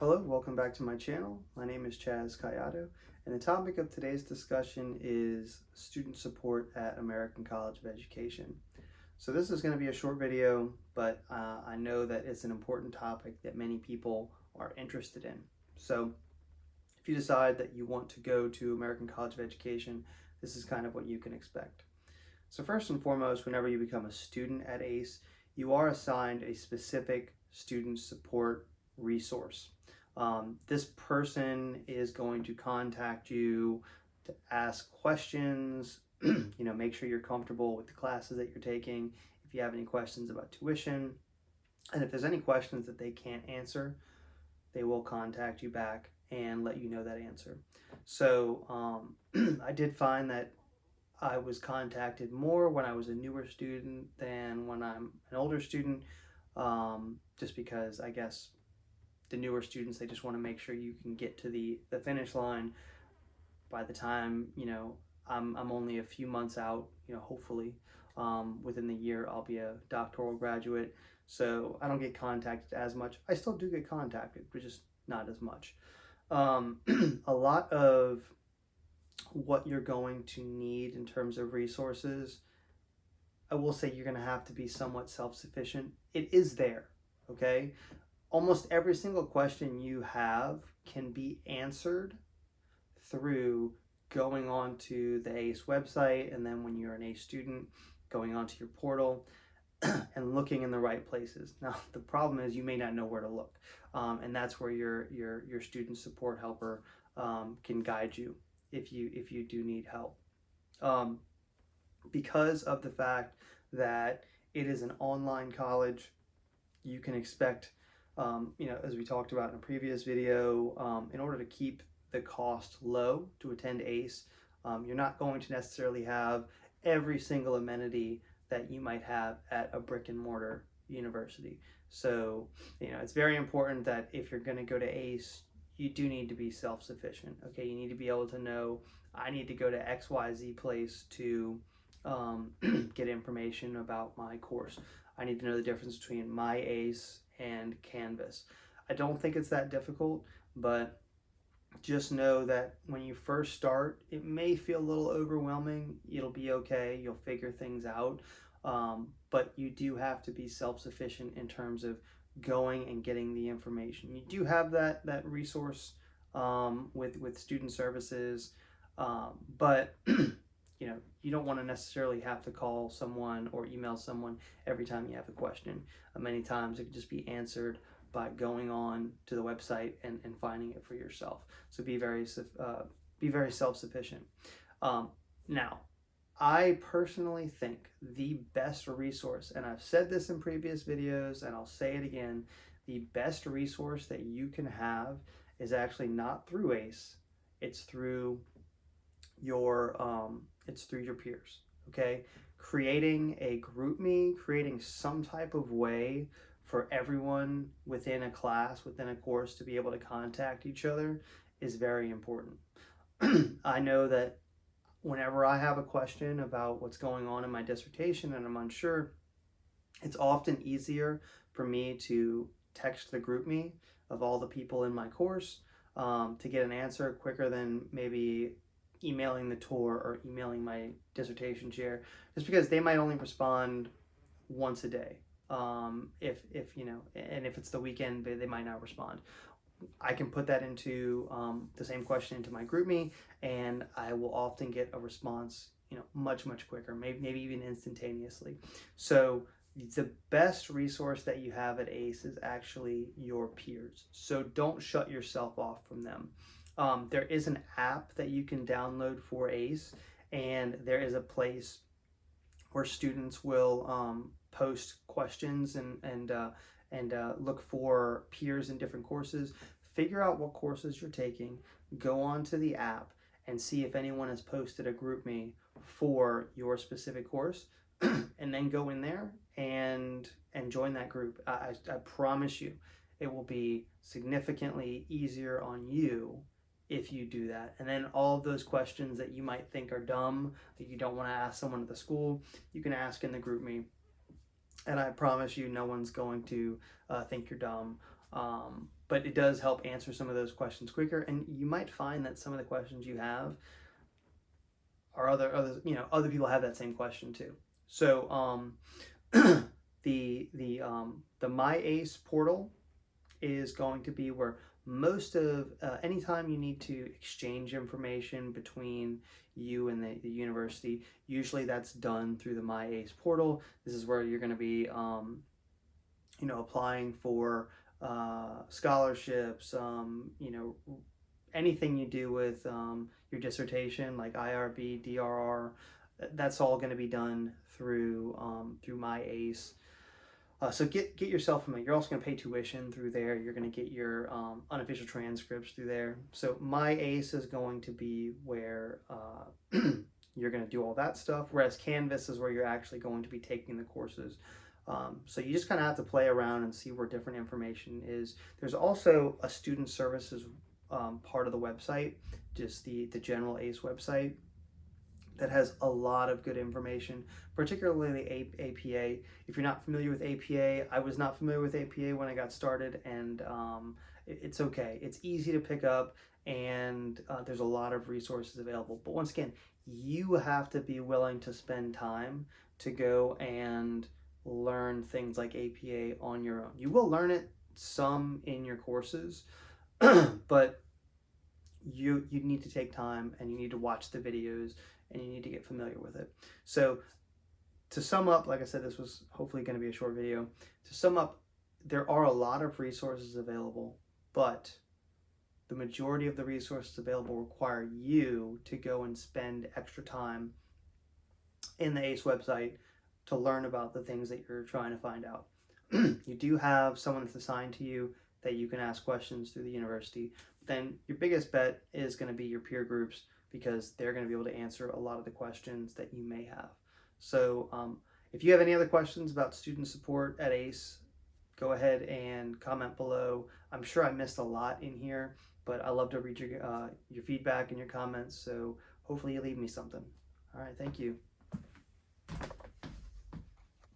Hello, welcome back to my channel. My name is Chaz Kayado, and the topic of today's discussion is student support at American College of Education. So this is going to be a short video, but I know that it's an important topic that many people are interested in. So if you decide that you want to go to American College of Education, this is kind of what you can expect. So first and foremost, whenever you become a student at ACE, you are assigned a specific student support resource. This person is going to contact you to ask questions, make sure you're comfortable with the classes that you're taking, if you have any questions about tuition, and if there's any questions that they can't answer, they will contact you back and let you know that answer. So I did find that I was contacted more when I was a newer student than when I'm an older student, just because I guess the newer students, they just want to make sure you can get to the finish line by the time, I'm only a few months out, hopefully within the year I'll be a doctoral graduate. So I don't get contacted as much. I still do get contacted, but just not as much. A lot of what you're going to need in terms of resources, I will say you're going to have to be somewhat self-sufficient. It is there, okay? Almost every single question you have can be answered through going on to the ACE website, and then when you're an ACE student, going onto your portal and looking in the right places. Now, the problem is you may not know where to look, and that's where your student support helper can guide you if you do need help. Because of the fact that it is an online college, you can expect, as we talked about in a previous video, in order to keep the cost low to attend ACE, you're not going to necessarily have every single amenity that you might have at a brick and mortar university. So, it's very important that if you're going to go to ACE, you do need to be self-sufficient. Okay, you need to be able to know, I need to go to XYZ place to get information about my course. I need to know the difference between my ACE and Canvas. I don't think it's that difficult, but just know that when you first start, it may feel a little overwhelming. It'll be okay. You'll figure things out. But you do have to be self-sufficient in terms of going and getting the information. You do have that resource with student services, but you don't want to necessarily have to call someone or email someone every time you have a question. Many times it could just be answered by going on to the website and finding it for yourself. So be very self-sufficient. Now, I personally think the best resource, and I've said this in previous videos and I'll say it again, the best resource that you can have is actually not through ACE, it's through your peers. Okay, creating a GroupMe, creating some type of way for everyone within a class, within a course, to be able to contact each other is very important. I know that whenever I have a question about what's going on in my dissertation and I'm unsure, it's often easier for me to text the GroupMe of all the people in my course to get an answer quicker than maybe emailing the tour or emailing my dissertation chair, just because they might only respond once a day. If and if it's the weekend, they might not respond. I can put that into the same question into my GroupMe, and I will often get a response, much quicker, maybe even instantaneously. So the best resource that you have at ACE is actually your peers. So don't shut yourself off from them. There is an app that you can download for ACE, and there is a place where students will post questions and look for peers in different courses. Figure out what courses you're taking, go onto the app, and see if anyone has posted a GroupMe for your specific course, and then go in there and join that group. I promise you, it will be significantly easier on you if you do that. And then all of those questions that you might think are dumb, that you don't want to ask someone at the school, you can ask in the GroupMe. and I promise you, no one's going to think you're dumb. But it does help answer some of those questions quicker, and you might find that some of the questions you have are other people have that same question too. So the My ACE portal is going to be where most of anytime you need to exchange information between you and the university, usually that's done through the My ACE portal. This is where you're going to be applying for scholarships, anything you do with your dissertation, like IRB, DRR, that's all going to be done through My ACE. So get yourself familiar. You're also going to pay tuition through there. You're going to get your unofficial transcripts through there. So My ACE is going to be where you're going to do all that stuff, whereas Canvas is where you're actually going to be taking the courses. So you just kind of have to play around and see where different information is. There's also a student services part of the website, just the general ACE website, that has a lot of good information, particularly the APA. If you're not familiar with APA, I was not familiar with APA when I got started, and it's okay. It's easy to pick up, and there's a lot of resources available. But once again, you have to be willing to spend time to go and learn things like APA on your own. You will learn it some in your courses, but you need to take time, and you need to watch the videos, and you need to get familiar with it. So to sum up, like I said, this was hopefully going to be a short video. To sum up, there are a lot of resources available, but the majority of the resources available require you to go and spend extra time in the ACE website to learn about the things that you're trying to find out. You do have someone that's assigned to you that you can ask questions through the university. Then your biggest bet is going to be your peer groups, because they're going to be able to answer a lot of the questions that you may have. So if you have any other questions about student support at ACE, go ahead and comment below. I'm sure I missed a lot in here, but I love to read your feedback and your comments, so hopefully you leave me something. All right, thank you.